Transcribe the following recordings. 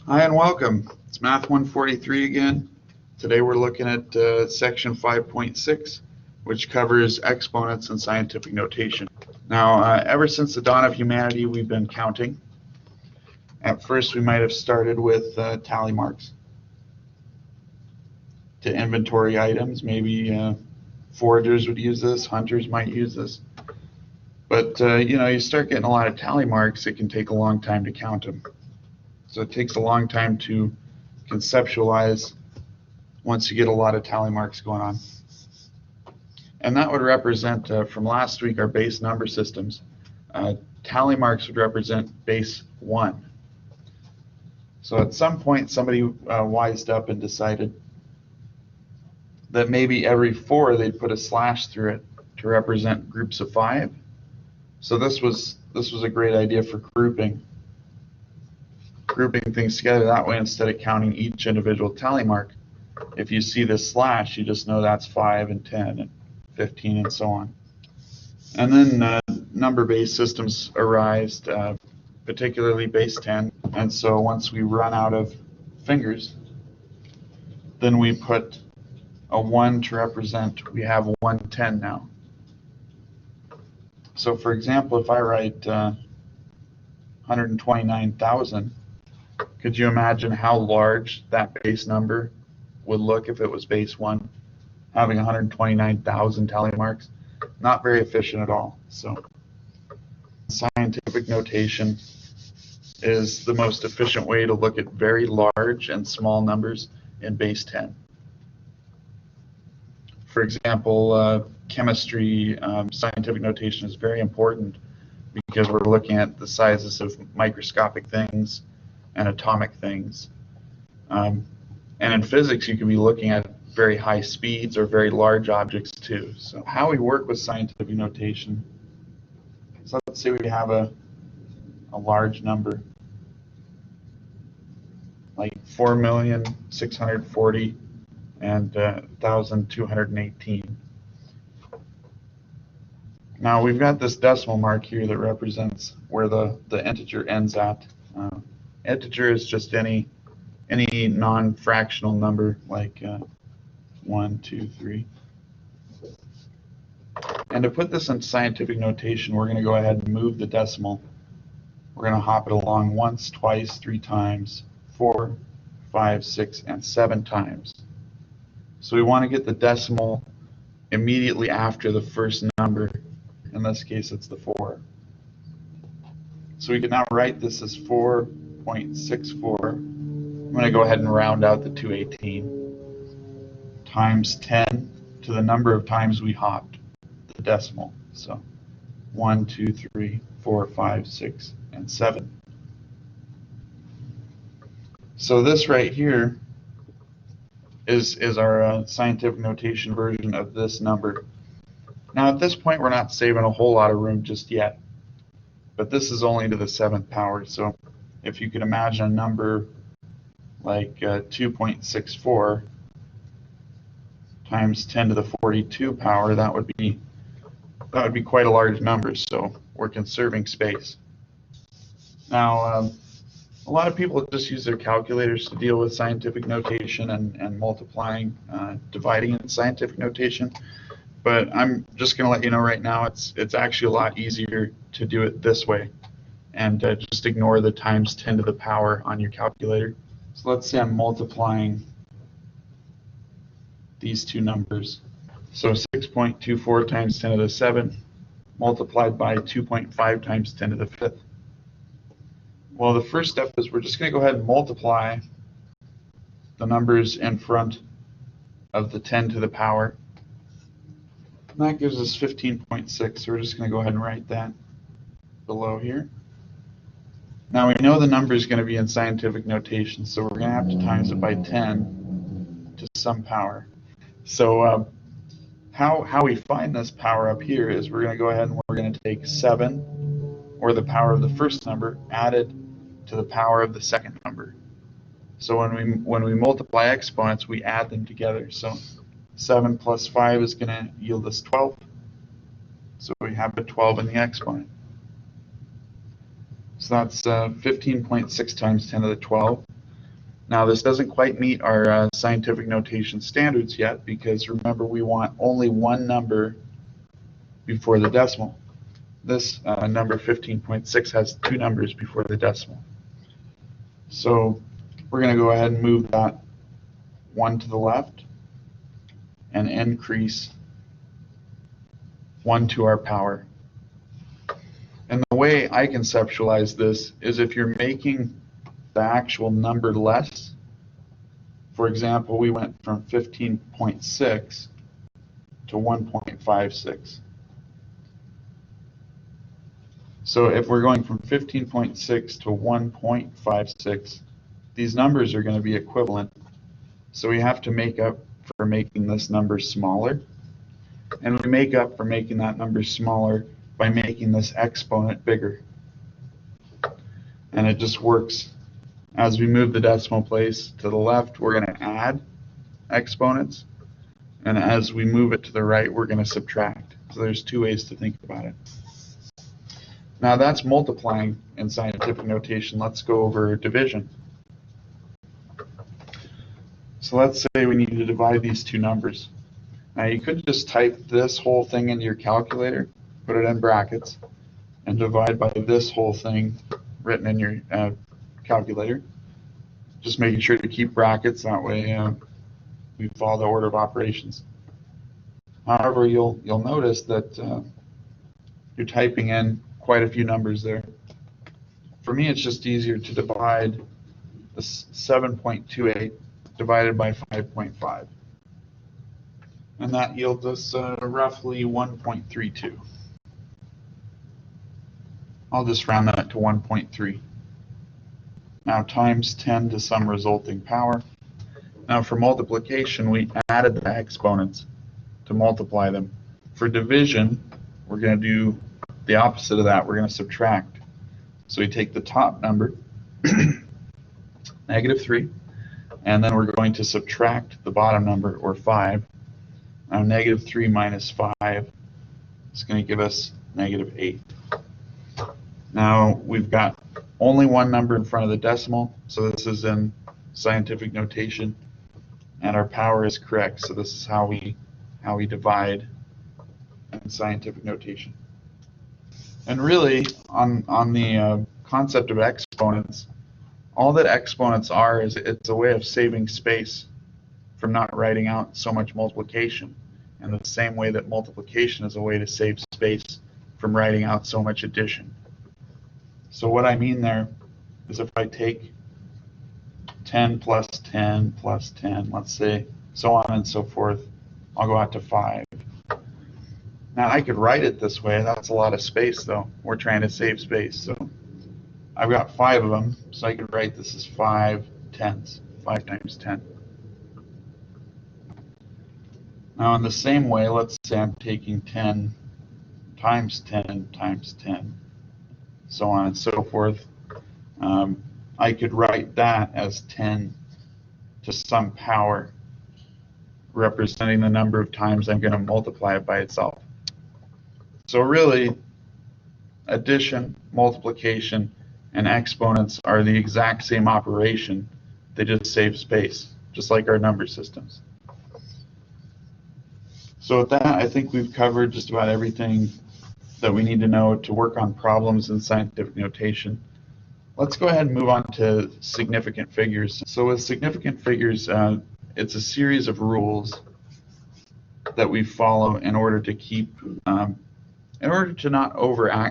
Hi and welcome. It's Math 143 again. Today we're looking at section 5.6, which covers exponents and scientific notation. Now, ever since the dawn of humanity, we've been counting. At first, we might have started with tally marks to inventory items. Maybe foragers would use this, hunters might use this. But you start getting a lot of tally marks, it can take a long time to count them. So it takes a long time to conceptualize once you get a lot of tally marks going on. And that would represent, from last week, our base number systems. Tally marks would represent base 1. So at some point, somebody wised up and decided that maybe every 4 they'd put a slash through it to represent groups of 5. So this was a great idea for grouping things together that way. Instead of counting each individual tally mark, if you see this slash, you just know that's 5 and 10 and 15 and so on. And then number-based systems arised, particularly base 10. And so once we run out of fingers, then we put a 1 to represent, we have 110 now. So for example, if I write 129,000, could you imagine how large that base number would look if it was base 1, having 129,000 tally marks? Not very efficient at all. So scientific notation is the most efficient way to look at very large and small numbers in base 10. For example, chemistry, scientific notation is very important because we're looking at the sizes of microscopic things and atomic things. And in physics, you could be looking at very high speeds or very large objects too. So how we work with scientific notation, so let's say we have a large number, like 4,640,000 and 1,218. Now we've got this decimal mark here that represents where the integer ends at. Integer is just any non-fractional number like 1, 2, 3. And to put this in scientific notation, we're going to go ahead and move the decimal. We're going to hop it along once, twice, 3 times, 4, 5, 6, and 7 times. So we want to get the decimal immediately after the first number. In this case, it's the 4. So we can now write this as 4.64. I'm going to go ahead and round out the 218 times 10 to the number of times we hopped the decimal. So 1, 2, 3, 4, 5, 6, and 7. So this right here is our scientific notation version of this number. Now at this point, we're not saving a whole lot of room just yet, but this is only to the 7th power. So if you could imagine a number like 2.64 times 10 to the 42 power, that would be quite a large number. So we're conserving space. Now a lot of people just use their calculators to deal with scientific notation and multiplying, dividing in scientific notation. But I'm just going to let you know right now, it's actually a lot easier to do it this way, and just ignore the times 10 to the power on your calculator. So let's say I'm multiplying these two numbers. So 6.24 times 10 to the 7 multiplied by 2.5 times 10 to the 5th. Well, the first step is we're just going to go ahead and multiply the numbers in front of the 10 to the power. And that gives us 15.6, so we're just going to go ahead and write that below here. Now we know the number is going to be in scientific notation, so we're going to have to times it by 10 to some power. So how we find this power up here is we're going to go ahead and we're going to take 7, or the power of the first number, added to the power of the second number. So when we multiply exponents, we add them together. So 7 plus 5 is going to yield us 12. So we have a 12 in the exponent. So that's 15.6 times 10 to the 12. Now this doesn't quite meet our scientific notation standards yet, because remember, we want only one number before the decimal. This number 15.6 has two numbers before the decimal. So we're going to go ahead and move that 1 to the left and increase 1 to our power. And the way I conceptualize this is, if you're making the actual number less, for example, we went from 15.6 to 1.56. So if we're going from 15.6 to 1.56, these numbers are going to be equivalent. So we have to make up for making this number smaller. And we make up for making that number smaller by making this exponent bigger. And it just works. As we move the decimal place to the left, we're going to add exponents. And as we move it to the right, we're going to subtract. So there's two ways to think about it. Now that's multiplying in scientific notation. Let's go over division. So let's say we need to divide these two numbers. Now you could just type this whole thing into your calculator, put it in brackets, and divide by this whole thing written in your calculator. Just making sure to keep brackets, that way we follow the order of operations. However, you'll notice that you're typing in quite a few numbers there. For me, it's just easier to divide the 7.28 divided by 5.5. And that yields us roughly 1.32. I'll just round that to 1.3. Now times 10 to some resulting power. Now for multiplication, we added the exponents to multiply them. For division, we're going to do the opposite of that. We're going to subtract. So we take the top number, -3, and then we're going to subtract the bottom number, or 5. Now -3 minus 5 is going to give us -8. Now we've got only one number in front of the decimal, so this is in scientific notation, and our power is correct, so this is how we divide in scientific notation. And really, on the concept of exponents, all that exponents are is it's a way of saving space from not writing out so much multiplication, in the same way that multiplication is a way to save space from writing out so much addition. So what I mean there is, if I take 10 plus 10 plus 10, let's say, so on and so forth, I'll go out to 5. Now I could write it this way. That's a lot of space, though. We're trying to save space. So I've got 5 of them, so I could write this as 5 tenths, 5 times 10. Now in the same way, let's say I'm taking 10 times 10 times 10, so on and so forth. I could write that as 10 to some power, representing the number of times I'm going to multiply it by itself. So really, addition, multiplication, and exponents are the exact same operation. They just save space, just like our number systems. So with that, I think we've covered just about everything that we need to know to work on problems in scientific notation. Let's go ahead and move on to significant figures. So with significant figures, it's a series of rules that we follow in order to keep, in order to not over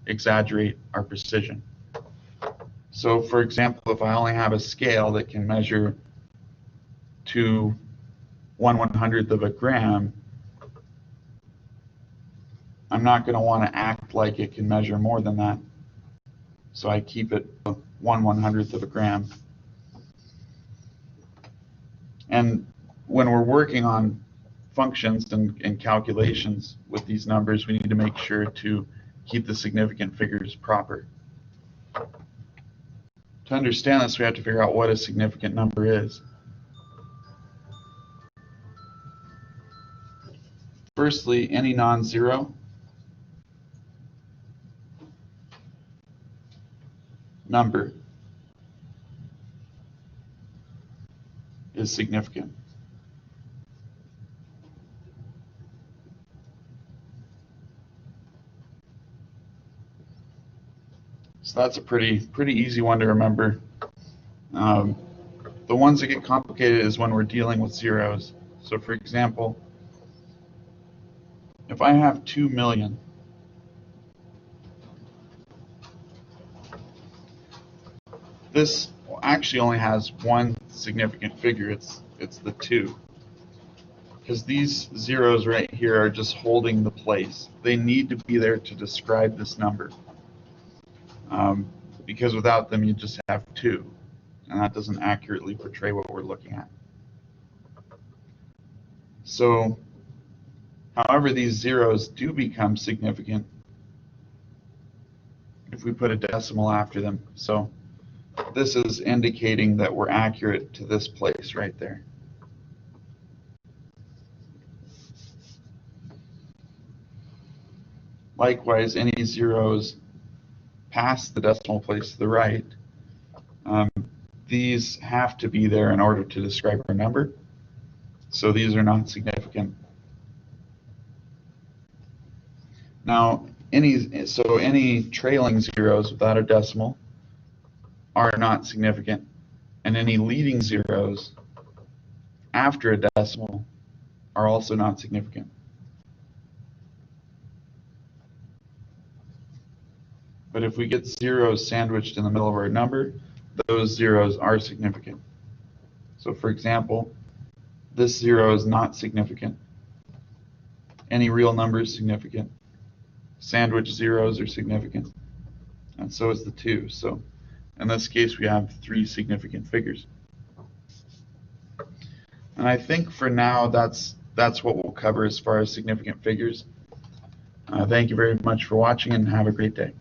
exaggerate our precision. So for example, if I only have a scale that can measure to 1/100th of a gram, I'm not going to want to act like it can measure more than that. So I keep it 1/100th of a gram. And when we're working on functions and calculations with these numbers, we need to make sure to keep the significant figures proper. To understand this, we have to figure out what a significant number is. Firstly, any non-zero number is significant. So that's a pretty easy one to remember. The ones that get complicated is when we're dealing with zeros. So for example, if I have 2 million, this actually only has one significant figure. It's the 2. Because these zeros right here are just holding the place. They need to be there to describe this number. Because without them, you just have 2. And that doesn't accurately portray what we're looking at. So, however, these zeros do become significant if we put a decimal after them. So, this is indicating that we're accurate to this place right there. Likewise, any zeros past the decimal place to the right, these have to be there in order to describe our number. So these are not significant. Now, any trailing zeros without a decimal are not significant, and any leading zeros after a decimal are also not significant. But if we get zeros sandwiched in the middle of our number, those zeros are significant. So for example, this 0 is not significant. Any real number is significant. Sandwich zeros are significant. And so is the 2. So in this case, we have 3 significant figures. And I think for now, that's what we'll cover as far as significant figures. Thank you very much for watching, and have a great day.